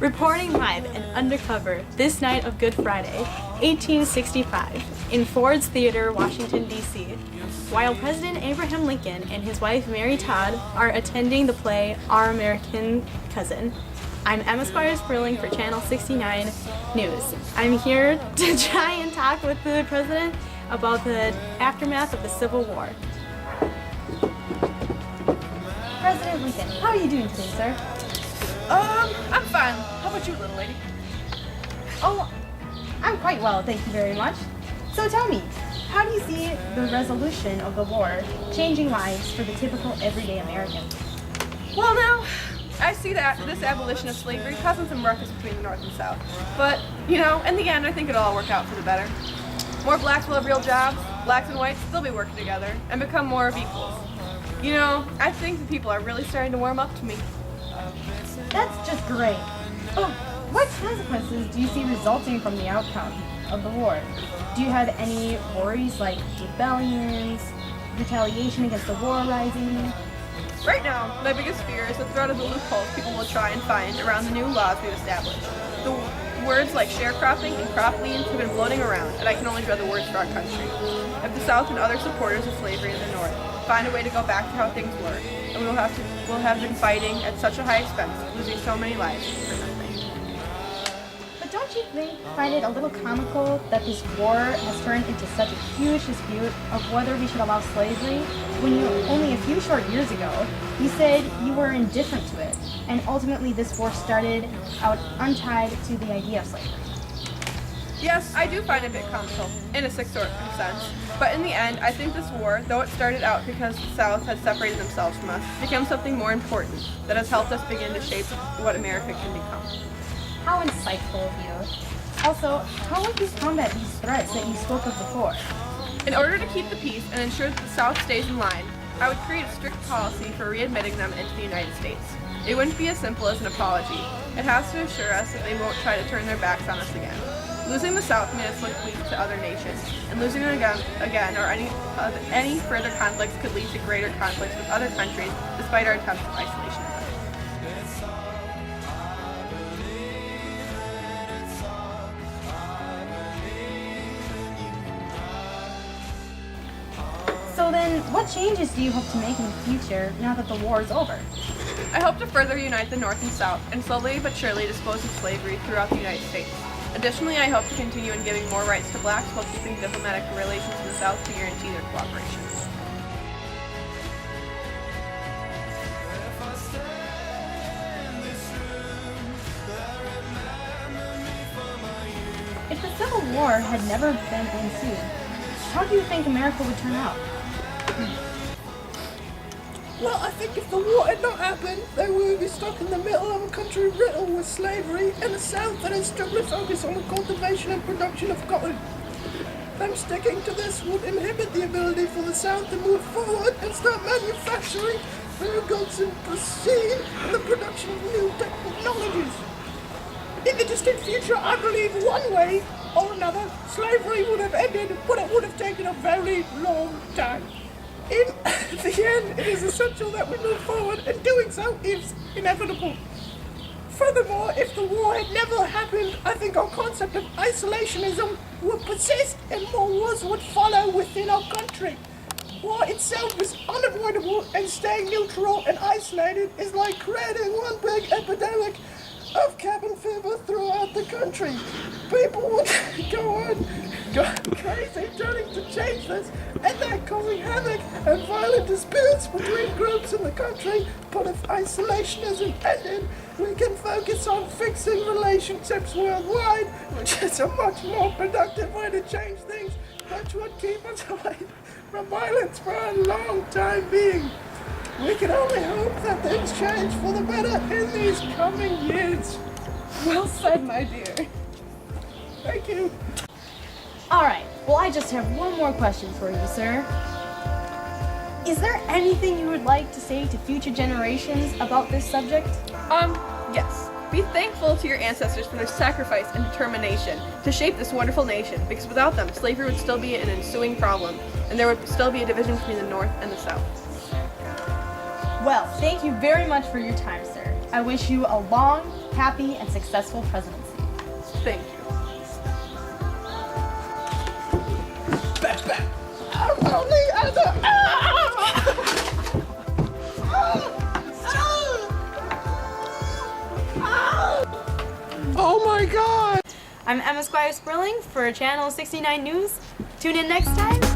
Reporting live and undercover this night of Good Friday, 1865, in Ford's Theater, Washington, D.C., while President Abraham Lincoln and his wife Mary Todd are attending the play Our American Cousin. I'm Emma Squires-Sperling for Channel 69 News. I'm here to try and talk with the President about the aftermath of the Civil War. President Lincoln, how are you doing today, sir? I'm fine. How about you, little lady? Oh, I'm quite well, thank you very much. So tell me, how do you see the resolution of the war changing lives for the typical everyday American? Well, now, I see that this abolition of slavery causing some ruckus between the North and South. But, in the end, I think it'll all work out for the better. More blacks will have real jobs, blacks and whites, they'll be working together, and become more of equals. I think the people are really starting to warm up to me. That's just great. But what consequences do you see resulting from the outcome of the war? Do you have any worries like rebellions, retaliation against the war rising? Right now, my biggest fear is the threat of the loopholes people will try and find around the new laws we've established. The words like sharecropping and crop liens have been floating around, and I can only dread the worst for our country. If the South and other supporters of slavery in the North find a way to go back to how things were, and we'll have been fighting at such a high expense, losing so many lives for nothing. But don't you find it a little comical that this war has turned into such a huge dispute of whether we should allow slavery, when only a few short years ago, you said you were indifferent to it, and ultimately this war started out untied to the idea of slavery? Yes, I do find it a bit comical, in a sort of sense, but in the end, I think this war, though it started out because the South had separated themselves from us, became something more important that has helped us begin to shape what America can become. How insightful of you. Also, how would you combat these threats that you spoke of before? In order to keep the peace and ensure that the South stays in line, I would create a strict policy for readmitting them into the United States. It wouldn't be as simple as an apology. It has to assure us that they won't try to turn their backs on us again. Losing the South made us look weak to other nations, and losing them again or any further conflicts could lead to greater conflicts with other countries despite our attempts at isolationism. So then, what changes do you hope to make in the future now that the war is over? I hope to further unite the North and South and slowly but surely dispose of slavery throughout the United States. Additionally, I hope to continue in giving more rights to blacks while keeping diplomatic relations with the South to guarantee their cooperation. If the Civil War had never been ensued, how do you think America would turn out? Well, I think if the war had not happened, they would be stuck in the middle of a country riddled with slavery and a South that is strictly focused on the cultivation and production of cotton. Them sticking to this would inhibit the ability for the South to move forward and start manufacturing their goods and proceed in the production of new technologies. In the distant future, I believe one way or another, slavery would have ended, but it would have taken a very long time. In the end, it is essential that we move forward, and doing so is inevitable. Furthermore, if the war had never happened, I think our concept of isolationism would persist and more wars would follow within our country. War itself is unavoidable, and staying neutral and isolated is like creating one big epidemic of cabin fever throughout the country. People would go crazy trying to change this, and they're causing havoc and violent disputes between groups in the country. But if isolationism ended, we can focus on fixing relationships worldwide, which is a much more productive way to change things, which would keep us away from violence for a long time being. We can only hope that things change for the better in these coming years. Well said, my dear. Thank you. Alright, well I just have one more question for you, sir. Is there anything you would like to say to future generations about this subject? Yes. Be thankful to your ancestors for their sacrifice and determination to shape this wonderful nation, because without them, slavery would still be an ensuing problem, and there would still be a division between the North and the South. Well, thank you very much for your time, sir. I wish you a long, happy and successful presidency. Thank you. Oh my God! I'm Emma Squire Spurling for Channel 69 News. Tune in next time